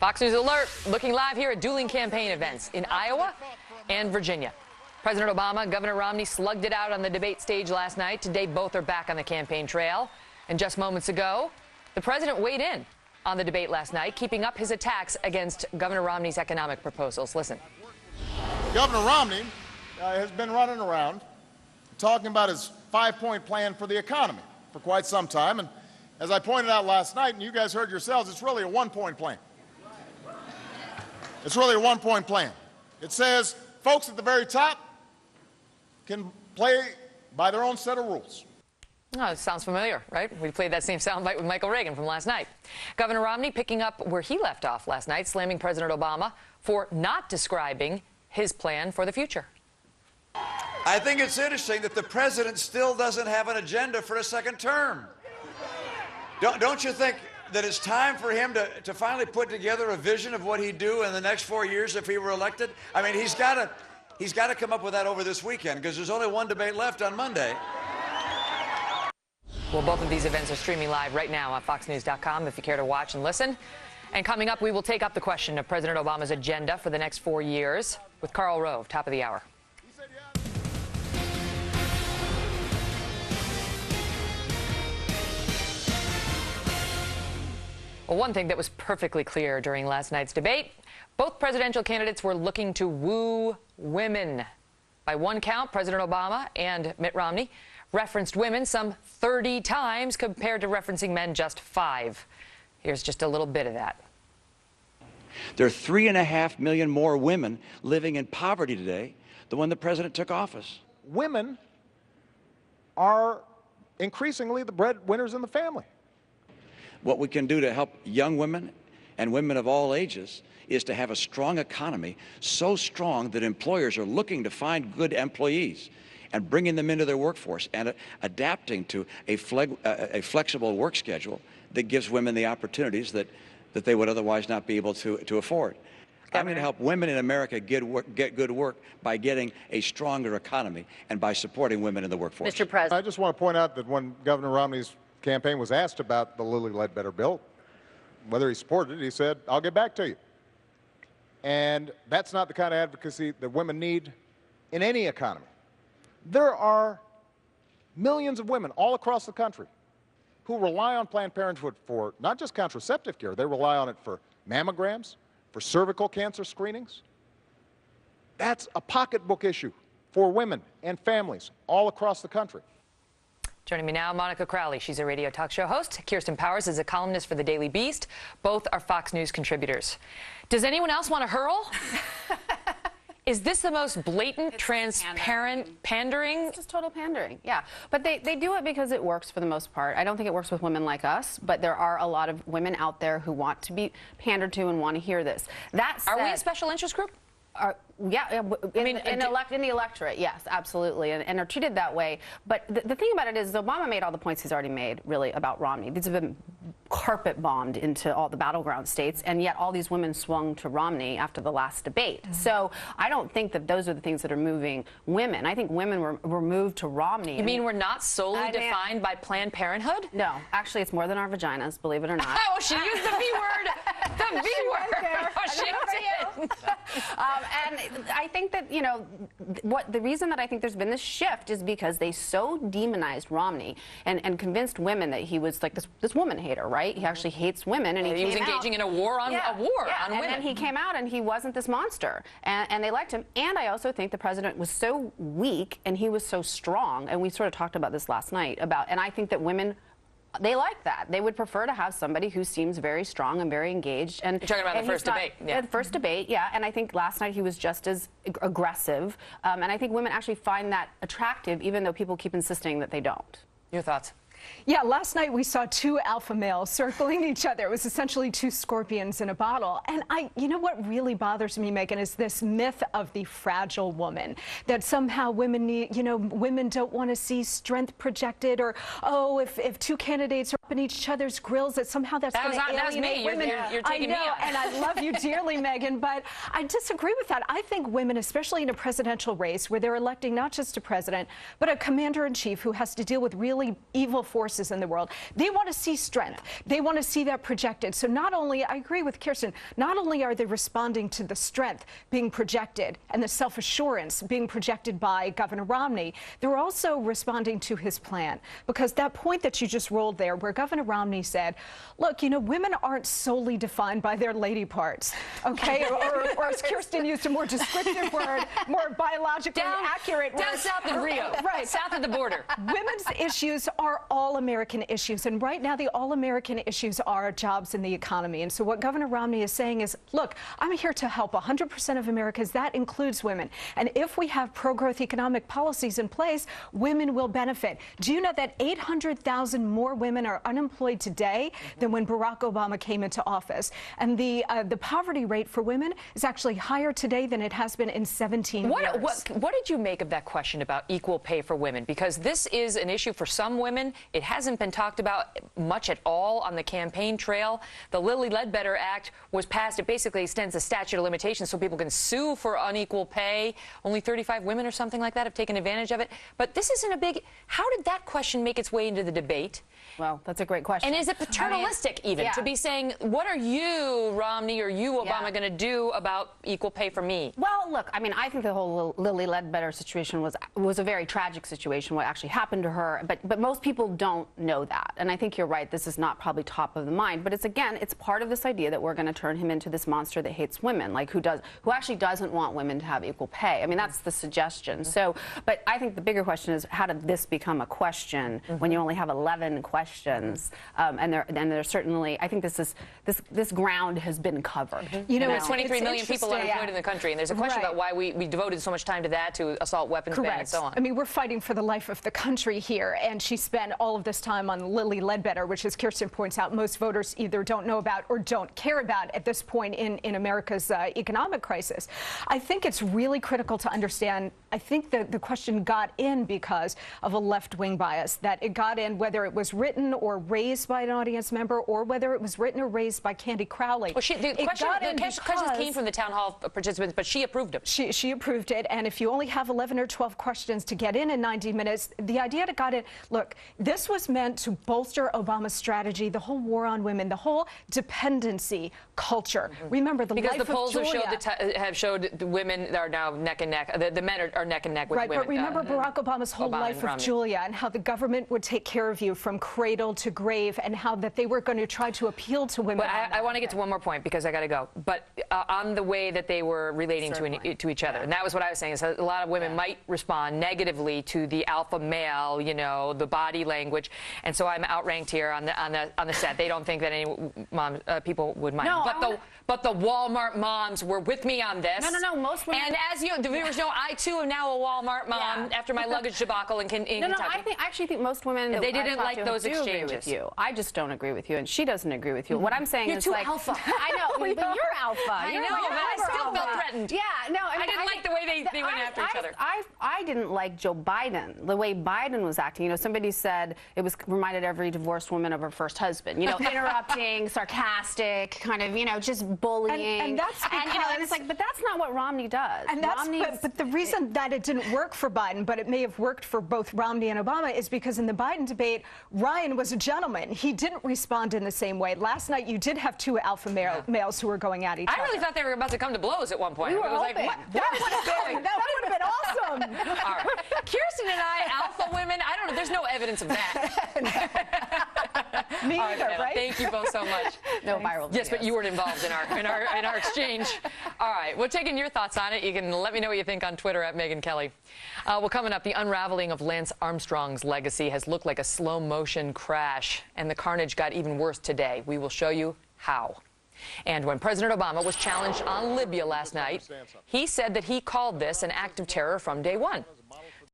Fox News Alert, looking live here at dueling campaign events in Iowa and Virginia. President Obama and Governor Romney slugged it out on the debate stage last night. Today, both are back on the campaign trail. And just moments ago, the president weighed in on the debate last night, keeping up his attacks against Governor Romney's economic proposals. Listen. Governor Romney has been running around talking about his 5-point plan for the economy for quite some time. And as I pointed out last night, and you guys heard yourselves, it's really a 1-point plan. It's really a 1-point plan. It says folks at the very top can play by their own set of rules. Oh, it sounds familiar, right? We played that same soundbite with Michael Reagan from last night. Governor Romney picking up where he left off last night, slamming President Obama for not describing his plan for the future. I think it's interesting that the president still doesn't have an agenda for a second term. Don't you think that it's time for him to finally put together a vision of what he'd do in the next 4 years if he were elected? I mean, he's got to come up with that over this weekend, because there's only one debate left on Monday. Well, both of these events are streaming live right now on foxnews.com if you care to watch and listen. And coming up, we will take up the question of President Obama's agenda for the next 4 years with Karl Rove, top of the hour. Well, one thing that was perfectly clear during last night's debate, both presidential candidates were looking to woo women. By one count, President Obama and Mitt Romney referenced women some 30 times compared to referencing men just 5. Here's just a little bit of that. There are 3.5 million more women living in poverty today than when the president took office. Women are increasingly the breadwinners in the family. What we can do to help young women and women of all ages is to have a strong economy, so strong that employers are looking to find good employees and bringing them into their workforce and adapting to a flexible work schedule that gives women the opportunities that they would otherwise not be able to afford. I'm going to help women in America get good work by getting a stronger economy and by supporting women in the workforce. Mr. President. I just want to point out that when Governor Romney's campaign was asked about the Lilly Ledbetter bill, whether he supported it, he said, "I'll get back to you." And that's not the kind of advocacy that women need in any economy. There are millions of women all across the country who rely on Planned Parenthood for not just contraceptive care, they rely on it for mammograms, for cervical cancer screenings. That's a pocketbook issue for women and families all across the country. Joining me now, Monica Crowley. She's a radio talk show host. Kirsten Powers is a columnist for the Daily Beast. Both are Fox News contributors. Does anyone else want to hurl? Is this the most blatant, transparent pandering? It's just total pandering, yeah. But they do it because it works for the most part. I don't think it works with women like us, but there are a lot of women out there who want to be pandered to and want to hear this. That said, are we a special interest group? Yeah, in the electorate, yes, absolutely, and are treated that way. But the thing about it is Obama made all the points he's already made, really, about Romney. These have been carpet bombed into all the battleground states, and yet all these women swung to Romney after the last debate. Mm-hmm. So I don't think that those are the things that are moving women. I think women were moved to Romney. You mean we're not solely defined by Planned Parenthood? No, actually, it's more than our vaginas, believe it or not. Oh, she used the V word! The V word! Right oh, she did. And I think that, you know, the reason that I think there's been this shift is because they so demonized Romney and convinced women that he was like this woman hater, right? He actually hates women, and he was engaging in a war on women. And then he came out and he wasn't this monster, and they liked him. And I also think the president was so weak and he was so strong, and we sort of talked about this last night and I think that women, they like that. They would prefer to have somebody who seems very strong and very engaged. And you're talking about the first debate. Yeah. The first debate, yeah. And I think last night he was just as aggressive. And I think women actually find that attractive, even though people keep insisting that they don't. Your thoughts? Yeah, last night we saw 2 alpha males circling each other. It was essentially 2 scorpions in a bottle. And you know what really bothers me, Megan, is this myth of the fragile woman, that somehow women need, women don't want to see strength projected, or, oh, if 2 candidates are in each other's grills, that somehow that's going to alienate women. You're taking I know, me out. and I love you dearly, Megyn, but I disagree with that. I think women, especially in a presidential race where they're electing not just a president, but a commander-in-chief who has to deal with really evil forces in the world, they want to see strength. They want to see that projected. So not only, I agree with Kirsten, not only are they responding to the strength being projected and the self-assurance being projected by Governor Romney, they're also responding to his plan. Because that point that you just rolled there, where Governor Romney said, look, you know, women aren't solely defined by their lady parts, okay? or as Kirsten used a more descriptive word, more biologically accurate word. Down south of Rio. Right. South of the border. Women's issues are all American issues, and right now the all-American issues are jobs and the economy. And so what Governor Romney is saying is, look, I'm here to help 100% of Americans. That includes women. And if we have pro-growth economic policies in place, women will benefit. Do you know that 800,000 more women are unemployed today than when Barack Obama came into office? And the poverty rate for women is actually higher today than it has been in 17 years. What did you make of that question about equal pay for women? Because this is an issue for some women. It hasn't been talked about much at all on the campaign trail. The Lilly Ledbetter Act was passed. It basically extends the statute of limitations so people can sue for unequal pay. Only 35 women or something like that have taken advantage of it. But this isn't a big... How did that question make its way into the debate? Well, that's a great question. And is it paternalistic to be saying, what are you, Romney, or you, Obama, going to do about equal pay for me? Well, look, I mean, I think the whole Lilly Ledbetter situation was a very tragic situation, what actually happened to her. But most people don't know that. And I think you're right. This is not probably top of the mind. But it's, again, it's part of this idea that we're going to turn him into this monster that hates women, like who actually doesn't want women to have equal pay. I mean, that's the suggestion. So, but I think the bigger question is, how did this become a question when you only have 11 questions? And there's certainly, I think this ground has been covered. You know, there's 23 million people unemployed in the country, and there's a question about why we devoted so much time to that, to assault weapons ban and so on. I mean, we're fighting for the life of the country here, and she spent all of this time on Lilly Ledbetter, which, as Kirsten points out, most voters either don't know about or don't care about at this point in America's economic crisis. I think it's really critical to understand. I think that the question got in because of a left-wing bias, that it got in whether it was written or raised by an audience member or whether it was written or raised by Candy Crowley. Well, the questions came from the town hall participants, but she approved them. She approved it, and if you only have 11 or 12 questions to get in 90 minutes, the idea that got in, look, this was meant to bolster Obama's strategy, the whole war on women, the whole dependency culture. Remember, the because life the polls of Julia, have showed the women are now neck and neck. The men are neck and neck with women. But remember Barack Obama's whole life of Julia, and how the government would take care of you from cradle to grave, and how that they were going to try to appeal to women. But I want to get to one more point because I got to go. But on the way that they were relating to each other, and that was what I was saying, is that a lot of women might respond negatively to the alpha male, you know, the body language, and so I'm outranked here on the set. They don't think that any people would mind. No, but the Walmart moms were with me on this. No. Most women. And as the viewers know, I too am now a Walmart mom after my luggage debacle in Kentucky. I actually think most women. They didn't like those exchanges. With you. I just don't agree with you, and she doesn't agree with you. What I'm saying is, is, too like, alpha. I know, but you're alpha. I know, but I still felt threatened. Yeah, no, I didn't like the way they went after each other. I didn't like Joe Biden, the way Biden was acting. You know, somebody said it reminded every divorced woman of her first husband. You know, interrupting, sarcastic, kind of, you know, just bullying. And that's because, you know, and it's like, but that's not what Romney does. And but the reason that it didn't work for Biden, but it may have worked for both Romney and Obama, is because in the Biden debate, Ryan was a gentleman. He didn't respond in the same way. Last night, you did have two alpha males who were going at each other. I really thought they were about to come to blows at one point. We were like, what? That would have been awesome. All right. Kirsten and I, alpha women, I don't know. There's no evidence of that. Me either, right? Thank you both so much. No viral videos. Yes, but you weren't involved in our exchange. All right. We're taking your thoughts on it. You can let me know what you think on Twitter at Megyn Kelly. Well, coming up, the unraveling of Lance Armstrong's legacy has looked like a slow-motion crash, and the carnage got even worse today. We will show you how. And when President Obama was challenged on Libya last night, he said that he called this an act of terror from day one.